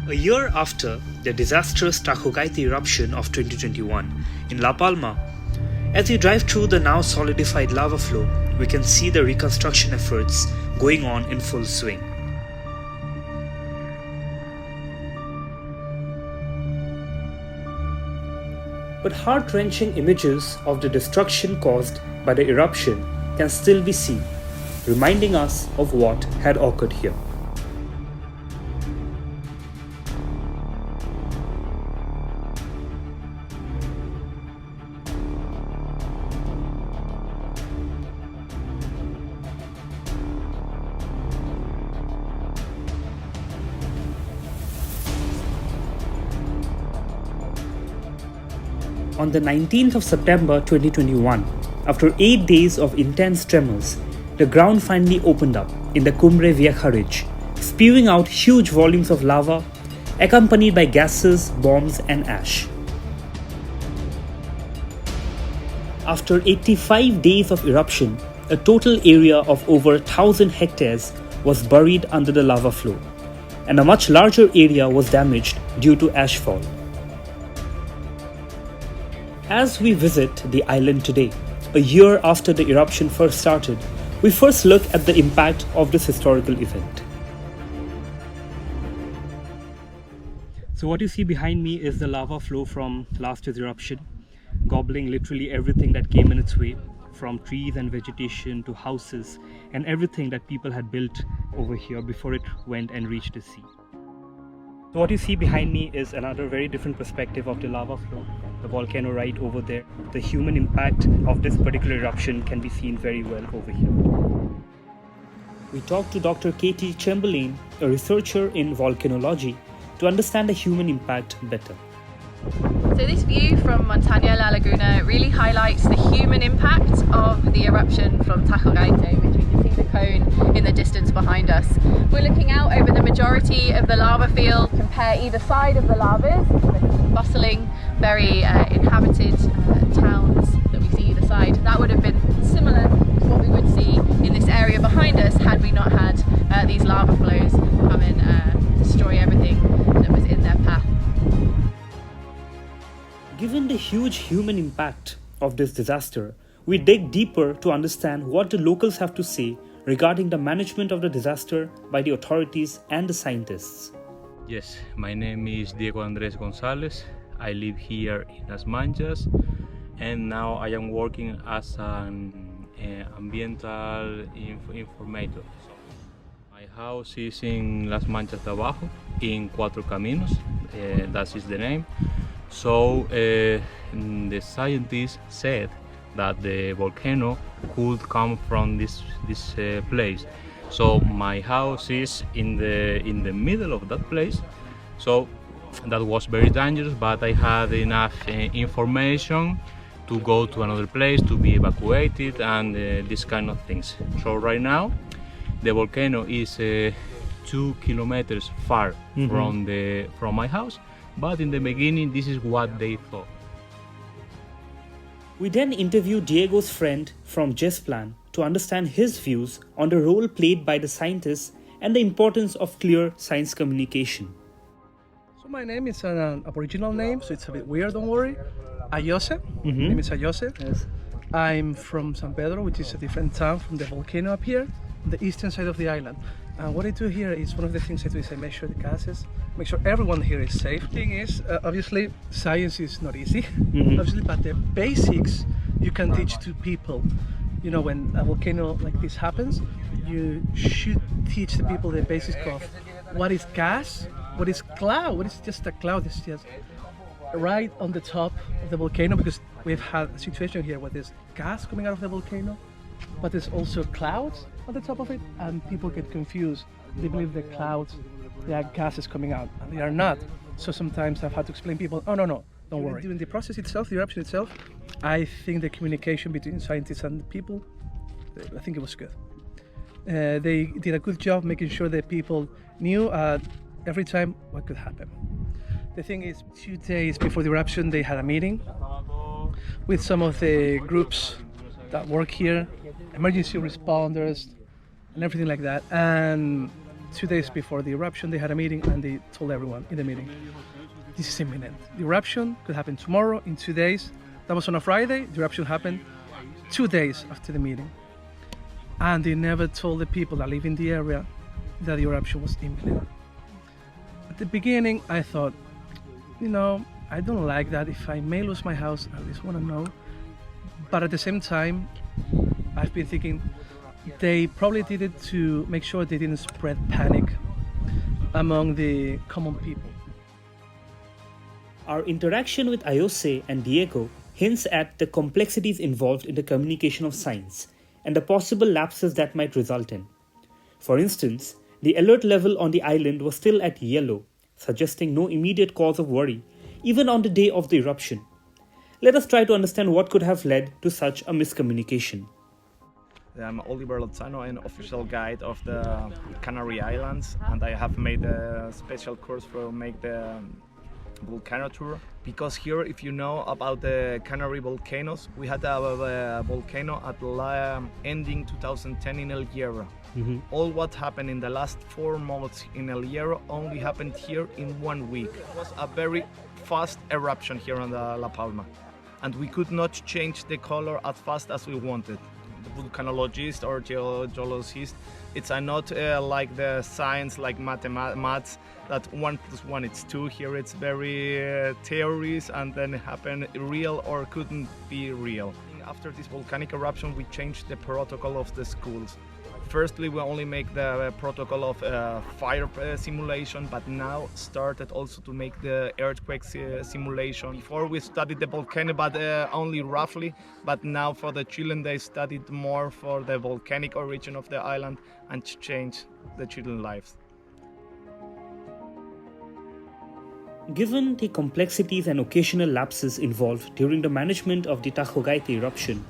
A year after the disastrous Tajogaite eruption of 2021 in La Palma, as we drive through the now solidified lava flow, we can see the reconstruction efforts going on in full swing. But heart-wrenching images of the destruction caused by the eruption can still be seen, reminding us of what had occurred here. On the 19th of September 2021, after 8 days of intense tremors, the ground finally opened up in the Cumbre Vieja ridge, spewing out huge volumes of lava, accompanied by gases, bombs, and ash. After 85 days of eruption, a total area of over 1,000 hectares was buried under the lava flow, and a much larger area was damaged due to ashfall. As we visit the island today, a year after the eruption first started, we first look at the impact of this historical event. So what you see behind me is the lava flow from last year's eruption, gobbling literally everything that came in its way, from trees and vegetation to houses and everything that people had built over here before it went and reached the sea. So what you see behind me is another very different perspective of the lava flow. The volcano right over there. The human impact of this particular eruption can be seen very well over here. We talked to Dr. Katie Chamberlain, a researcher in volcanology, to understand the human impact better. So this view from Montaña La Laguna really highlights the human impact of the eruption from Tajogaite, which we can see the cone in the distance behind us. We're looking out over the majority of the lava field, compare either side of the lavas, the bustling, very inhabited towns that we see either side. That would have been similar to what we would see in this area behind us had we not had these lava flows come and destroy everything that was in their path. Given the huge human impact of this disaster, we dig deeper to understand what the locals have to say regarding the management of the disaster by the authorities and the scientists. Yes, my name is Diego Andres Gonzalez. I live here in Las Manchas, and now I am working as an ambiental informator. My house is in Las Manchas de Abajo, in Cuatro Caminos, that is the name. So the scientists said that the volcano could come from this place. So my house is in the middle of that place. So that was very dangerous, but I had enough information to go to another place, to be evacuated, and these kind of things. So right now the volcano is 2 kilometers far from my house. But in the beginning, this is what they thought. We then interviewed Diego's friend from Jesplan to understand his views on the role played by the scientists and the importance of clear science communication. So my name is an Aboriginal name, so it's a bit weird, don't worry. Ayose, my name is Ayose. Yes. I'm from San Pedro, which is a different town from the volcano up here, on the eastern side of the island. And what I do here is, one of the things I do is I measure the gases, make sure everyone here is safe. The thing is, obviously, science is not easy, obviously, but the basics you can teach to people. You know, when a volcano like this happens, you should teach the people the basics of what is gas, what is cloud, what is just a cloud. It's just right on the top of the volcano, because we've had a situation here where there's gas coming out of the volcano, but there's also clouds on the top of it, and people get confused. They believe the clouds, there are gases coming out, and they are not. So sometimes I've had to explain to people, oh no, don't worry. During the process itself, the eruption itself, I think the communication between scientists and people, I think it was good. They did a good job making sure that people knew every time what could happen. The thing is, 2 days before the eruption, they had a meeting with some of the groups that work here, emergency responders, and everything like that. And 2 days before the eruption, they had a meeting and they told everyone in the meeting, this is imminent. The eruption could happen tomorrow, in 2 days. That was on a Friday. The eruption happened 2 days after the meeting. And they never told the people that live in the area that the eruption was imminent. At the beginning, I thought, I don't like that. If I may lose my house, I at least want to know. But at the same time, I've been thinking they probably did it to make sure they didn't spread panic among the common people. Our interaction with Ayose and Diego hints at the complexities involved in the communication of science and the possible lapses that might result in. For instance, the alert level on the island was still at yellow, suggesting no immediate cause of worry, even on the day of the eruption. Let us try to understand what could have led to such a miscommunication. I'm Oliver Lozano, an official guide of the Canary Islands, and I have made a special course for make the volcano tour. Because here, if you know about the Canary volcanoes, we had a volcano at ending 2010 in El Hierro. Mm-hmm. All what happened in the last 4 months in El Hierro only happened here in 1 week. It was a very fast eruption here on the La Palma, and we could not change the color as fast as we wanted. The volcanologist or geologist, it's not like the science, like maths, that 1 + 1 is 2. Here it's very theories, and then it happened real or couldn't be real. After this volcanic eruption, we changed the protocol of the schools. Firstly, we only make the protocol of fire simulation, but now started also to make the earthquake simulation. Before we studied the volcano, but only roughly, but now for the children they studied more for the volcanic origin of the island and change the children's lives. Given the complexities and occasional lapses involved during the management of the Tajogaite eruption,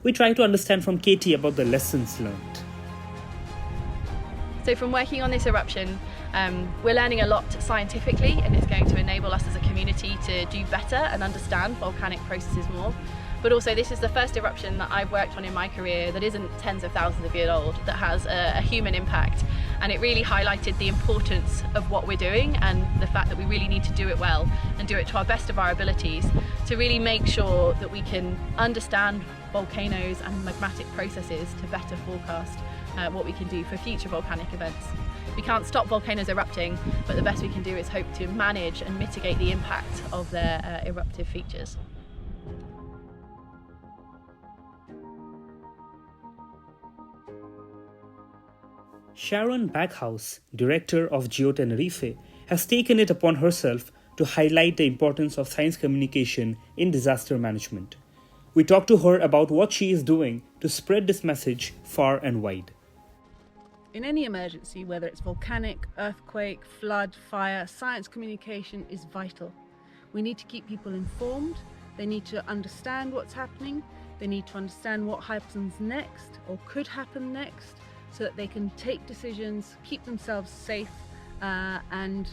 we try to understand from Katie about the lessons learned. So from working on this eruption, we're learning a lot scientifically, and it's going to enable us as a community to do better and understand volcanic processes more. But also, this is the first eruption that I've worked on in my career that isn't tens of thousands of years old, that has a human impact. And it really highlighted the importance of what we're doing and the fact that we really need to do it well and do it to our best of our abilities to really make sure that we can understand volcanoes and magmatic processes to better forecast what we can do for future volcanic events. We can't stop volcanoes erupting, but the best we can do is hope to manage and mitigate the impact of their eruptive features. Sharon Backhouse, director of GeoTenerife, has taken it upon herself to highlight the importance of science communication in disaster management. We talked to her about what she is doing to spread this message far and wide. In any emergency, whether it's volcanic, earthquake, flood, fire, science communication is vital. We need to keep people informed. They need to understand what's happening. They need to understand what happens next or could happen next, so that they can take decisions, keep themselves safe, and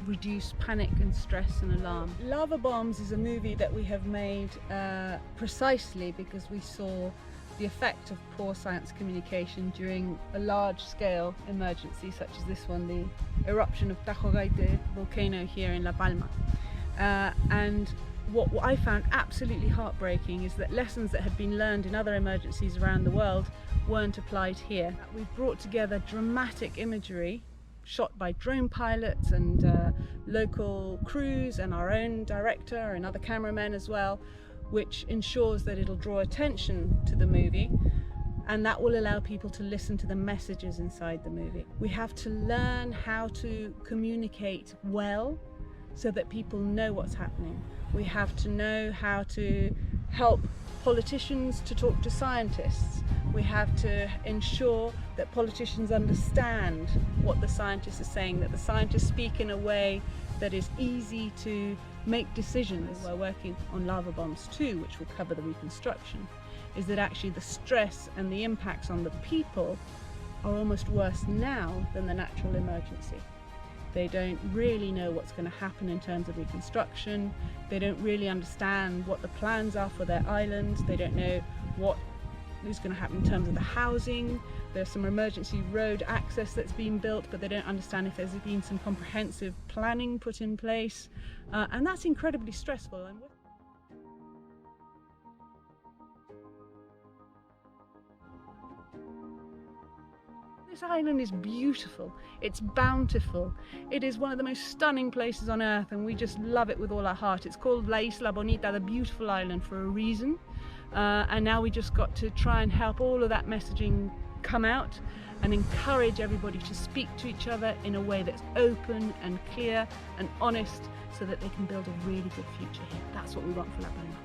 reduce panic and stress and alarm. Lava Bombs is a movie that we have made precisely because we saw the effect of poor science communication during a large-scale emergency such as this one, the eruption of Tajogaite volcano here in La Palma. And what I found absolutely heartbreaking is that lessons that had been learned in other emergencies around the world weren't applied here. We've brought together dramatic imagery shot by drone pilots and local crews and our own director and other cameramen as well, which ensures that it'll draw attention to the movie, and that will allow people to listen to the messages inside the movie. We have to learn how to communicate well so that people know what's happening. We have to know how to help politicians to talk to scientists. We have to ensure that politicians understand what the scientists are saying, that the scientists speak in a way that is easy to make decisions. We're working on Lava Bombs 2, which will cover the reconstruction, is that actually the stress and the impacts on the people are almost worse now than the natural emergency. They don't really know what's going to happen in terms of reconstruction. They don't really understand what the plans are for their island. They don't know what is going to happen in terms of the housing. There's some emergency road access that's been built, but they don't understand if there's been some comprehensive planning put in place, and that's incredibly stressful. And this island is beautiful, it's bountiful, it is one of the most stunning places on earth, and we just love it with all our heart. It's called La Isla Bonita, the beautiful island, for a reason, and now we just got to try and help all of that messaging come out and encourage everybody to speak to each other in a way that's open and clear and honest, so that they can build a really good future here. That's what we want for La Palma.